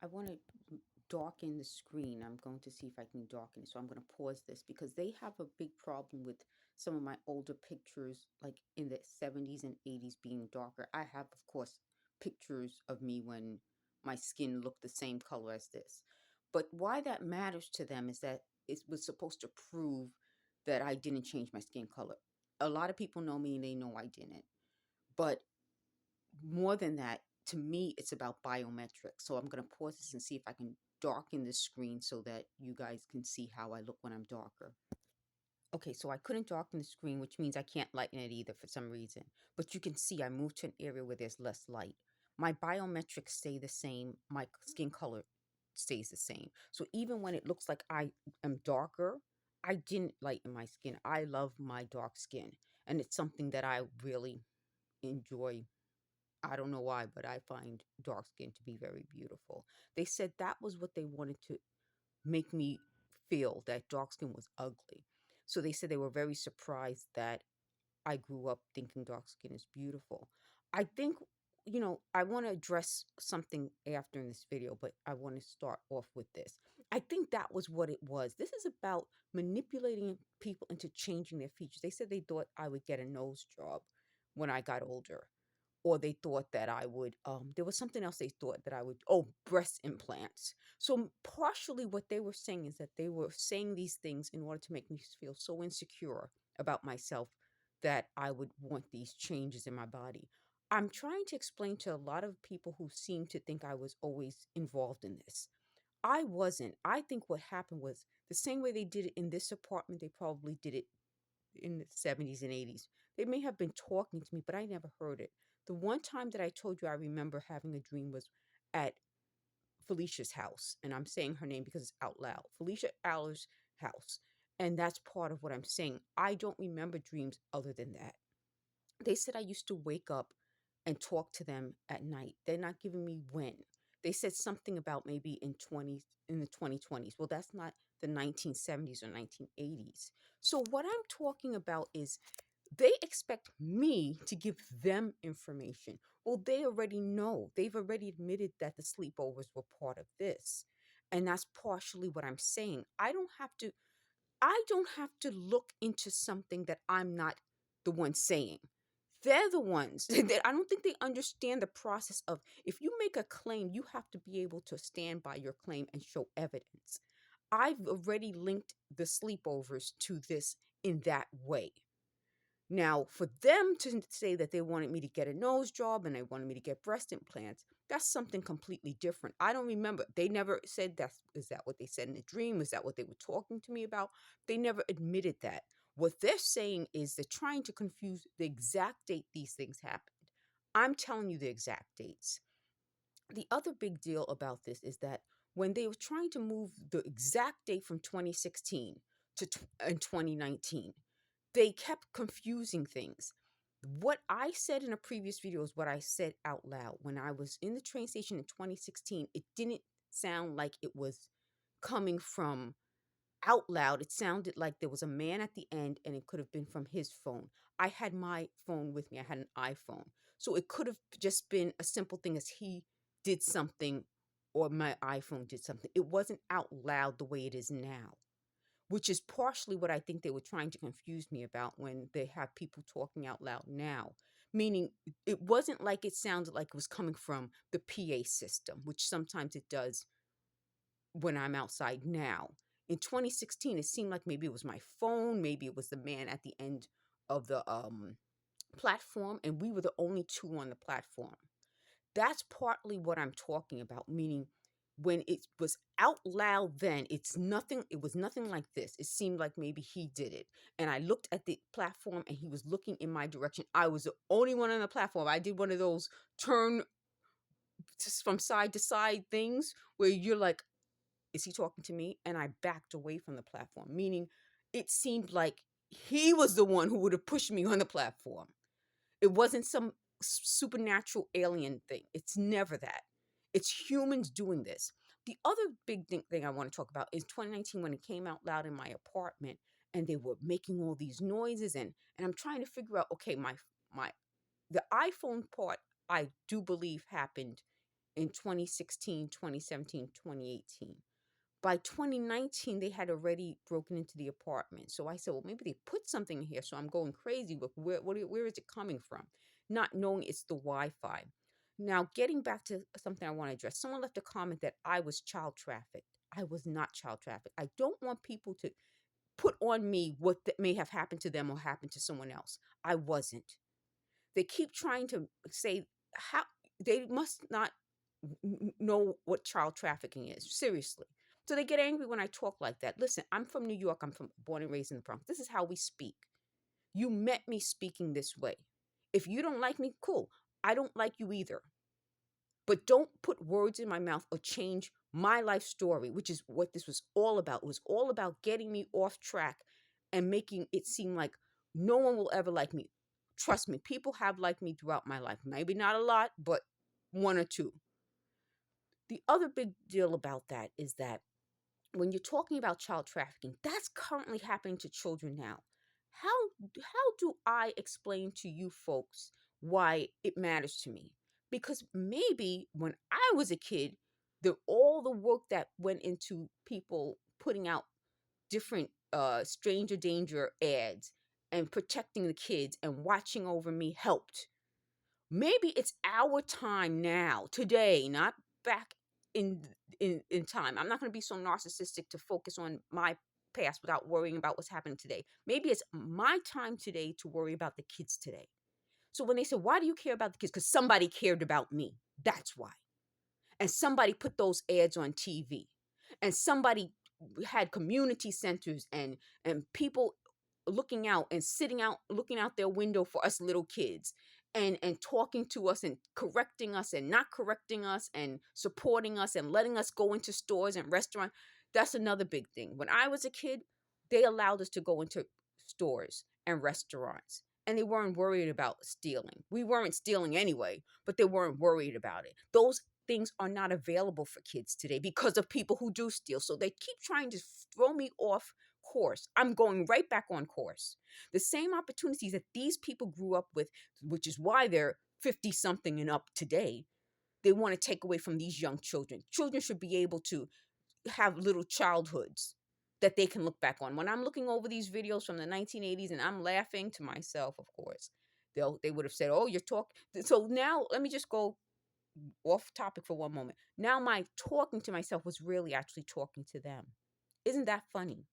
I want to darken the screen. I'm going to see if I can darken it. So I'm going to pause this because they have a big problem with some of my older pictures, like in the 70s and 80s, being darker. I have, of course, pictures of me when my skin looked the same color as this. But why that matters to them is that it was supposed to prove that I didn't change my skin color. A lot of people know me and they know I didn't. But more than that, to me, it's about biometrics. So I'm going to pause this and see if I can darken the screen so that you guys can see how I look when I'm darker. Okay, so I couldn't darken the screen, which means I can't lighten it either for some reason. But you can see I moved to an area where there's less light. My biometrics stay the same. My skin color stays the same. So even when it looks like I am darker, I didn't lighten my skin. I love my dark skin. And it's something that I really enjoy. I don't know why, but I find dark skin to be very beautiful. They said that was what they wanted to make me feel, that dark skin was ugly. So they said they were very surprised that I grew up thinking dark skin is beautiful. I think, I want to address something after in this video, but I want to start off with this. I think that was what it was. This is about manipulating people into changing their features. They said they thought I would get a nose job when I got older, or they thought that I would, there was something else they thought that I would, oh, breast implants. So partially what they were saying is that they were saying these things in order to make me feel so insecure about myself that I would want these changes in my body. I'm trying to explain to a lot of people who seem to think I was always involved in this. I wasn't. I think what happened was the same way they did it in this apartment, they probably did it in the 70s and 80s. They may have been talking to me, but I never heard it. The one time that I told you I remember having a dream was at Felicia's house. And I'm saying her name because it's out loud. Felicia Aller's house. And that's part of what I'm saying. I don't remember dreams other than that. They said I used to wake up and talk to them at night. They're not giving me when. They said something about maybe in the 2020s. Well, that's not the 1970s or 1980s. So what I'm talking about is they expect me to give them information. Well, they already know. They've already admitted that the sleepovers were part of this. And that's partially what I'm saying. I don't have to look into something that I'm not the one saying. They're the ones that I don't think they understand the process of, if you make a claim, you have to be able to stand by your claim and show evidence. I've already linked the sleepovers to this in that way. Now, for them to say that they wanted me to get a nose job and they wanted me to get breast implants, that's something completely different. I don't remember. They never said that. Is that what they said in the dream? Is that what they were talking to me about? They never admitted that. What they're saying is they're trying to confuse the exact date these things happened. I'm telling you the exact dates. The other big deal about this is that when they were trying to move the exact date from 2016 to 2019, they kept confusing things. What I said in a previous video is what I said out loud. When I was in the train station in 2016, it didn't sound like it was coming from out loud. It sounded like there was a man at the end and it could have been from his phone. I had my phone with me, I had an iPhone. So it could have just been a simple thing as he did something or my iPhone did something. It wasn't out loud the way it is now, which is partially what I think they were trying to confuse me about when they have people talking out loud now. Meaning, it wasn't like it sounded like it was coming from the PA system, which sometimes it does when I'm outside now. In 2016, it seemed like maybe it was my phone, maybe it was the man at the end of the platform, and we were the only two on the platform. That's partly what I'm talking about, meaning when it was out loud then, it was nothing like this. It seemed like maybe he did it. And I looked at the platform and he was looking in my direction. I was the only one on the platform. I did one of those turn just from side to side things where you're like, is he talking to me? And I backed away from the platform, meaning it seemed like he was the one who would have pushed me on the platform. It wasn't some supernatural alien thing. It's never that. It's humans doing this. The other big thing I want to talk about is 2019 when it came out loud in my apartment and they were making all these noises and I'm trying to figure out, okay, my the iPhone part I do believe happened in 2016, 2017, 2018. By 2019, they had already broken into the apartment. So I said, well, maybe they put something in here. So I'm going crazy. But where is it coming from? Not knowing it's the Wi-Fi. Now, getting back to something I want to address, someone left a comment that I was child trafficked. I was not child trafficked. I don't want people to put on me what may have happened to them or happened to someone else. I wasn't. They keep trying to say how they must not know what child trafficking is. Seriously. So they get angry when I talk like that. Listen, I'm from New York. I'm from born and raised in the Bronx. This is how we speak. You met me speaking this way. If you don't like me, cool. I don't like you either. But don't put words in my mouth or change my life story, which is what this was all about. It was all about getting me off track and making it seem like no one will ever like me. Trust me, people have liked me throughout my life. Maybe not a lot, but one or two. The other big deal about that is that when you're talking about child trafficking, that's currently happening to children now. How do I explain to you folks why it matters to me? Because maybe when I was a kid, all the work that went into people putting out different stranger danger ads and protecting the kids and watching over me helped. Maybe it's our time now, today, not back in in time. I'm not going to be so narcissistic to focus on my past without worrying about what's happening today. Maybe it's my time today to worry about the kids today. So when they say, why do you care about the kids? Because somebody cared about me. That's why. And somebody put those ads on TV. And somebody had community centers and people looking out and sitting out looking out their window for us little kids and talking to us and correcting us and not correcting us and supporting us and letting us go into stores and restaurants. That's another big thing. When I was a kid, they allowed us to go into stores and restaurants and they weren't worried about stealing. We weren't stealing anyway, but they weren't worried about it. Those things are not available for kids today because of people who do steal. So they keep trying to throw me off course. I'm going right back on course. The same opportunities that these people grew up with, which is why they're 50 something and up today, they want to take away from these young children. Children should be able to have little childhoods that they can look back on. When I'm looking over these videos from the 1980s and I'm laughing to myself, of course, they would have said, oh, you're talking. So now let me just go off topic for one moment. Now my talking to myself was really actually talking to them. Isn't that funny?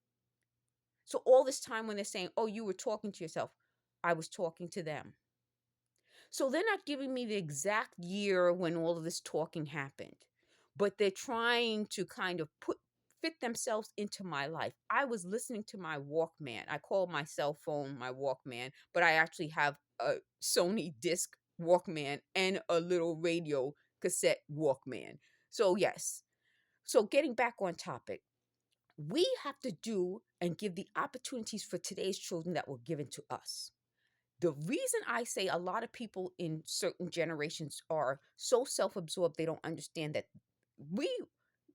So all this time when they're saying, oh, you were talking to yourself, I was talking to them. So they're not giving me the exact year when all of this talking happened, but they're trying to kind of fit themselves into my life. I was listening to my Walkman. I call my cell phone my Walkman, but I actually have a Sony disc Walkman and a little radio cassette Walkman. So yes. So getting back on topic, we have to do and give the opportunities for today's children that were given to us. The reason I say a lot of people in certain generations are so self-absorbed they don't understand that we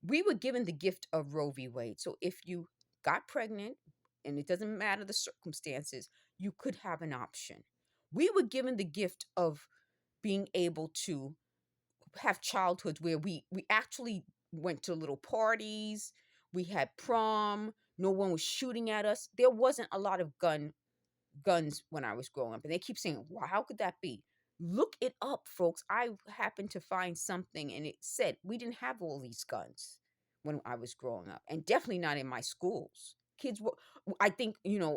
we were given the gift of Roe v. Wade. So if you got pregnant, and it doesn't matter the circumstances, you could have an option. We were given the gift of being able to have childhoods where we actually went to little parties, we had prom, no one was shooting at us. There wasn't a lot of guns when I was growing up. And they keep saying, wow, how could that be? Look it up, folks. I happened to find something and it said we didn't have all these guns when I was growing up, and definitely not in my schools. Kids were, I think,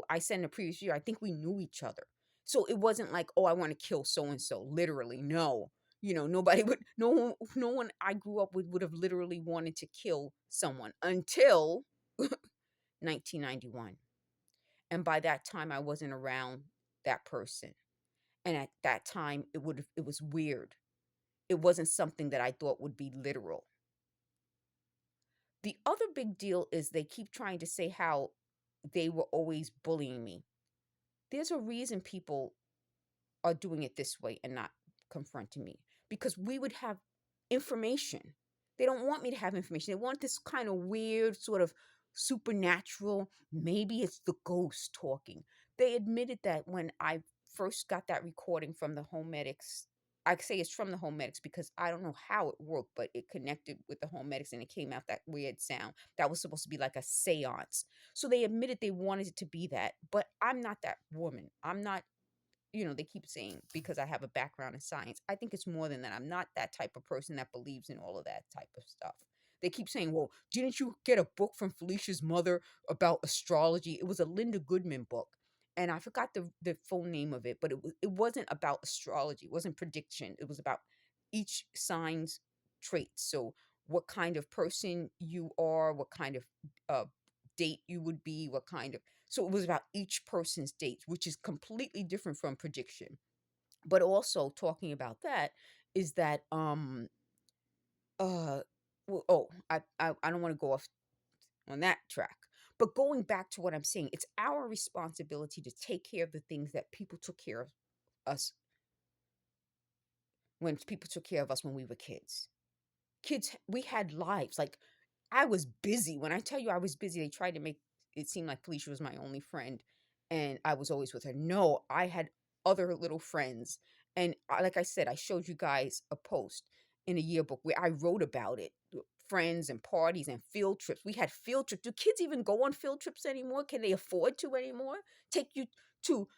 I said in the previous year, I think we knew each other. So it wasn't like, oh, I want to kill so and so. Literally, no. Nobody would, no one I grew up with would have literally wanted to kill someone until 1991. And by that time, I wasn't around that person. And at that time, it was weird. It wasn't something that I thought would be literal. The other big deal is they keep trying to say how they were always bullying me. There's a reason people are doing it this way and not confronting me, because we would have information. They don't want me to have information. They want this kind of weird sort of supernatural, maybe it's the ghost talking. They admitted that when I first got that recording from the home medics I say it's from the hometics because I don't know how it worked, but it connected with the hometics and it came out that weird sound. That was supposed to be like a seance. So they admitted they wanted it to be that, but I'm not that woman. I'm not, they keep saying because I have a background in science. I think it's more than that. I'm not that type of person that believes in all of that type of stuff. They keep saying, well, didn't you get a book from Felicia's mother about astrology? It was a Linda Goodman book. And I forgot the full name of it, but it wasn't about astrology. It wasn't prediction. It was about each sign's traits. So what kind of person you are, what kind of uh, date you would be, what kind of so it was about each person's dates, which is completely different from prediction. But also talking about that is that well, I don't want to go off on that track. But going back to what I'm saying, it's our responsibility to take care of the things that people took care of us when people took care of us when we were kids. Kids, we had lives. Like I was busy. When I tell you I was busy, they tried to make it seem like Felicia was my only friend and I was always with her. No, I had other little friends. And like I said, I showed you guys a post in a yearbook where I wrote about it. Friends and parties and field trips. We had field trips. Do kids even go on field trips anymore? Can they afford to anymore? Take you to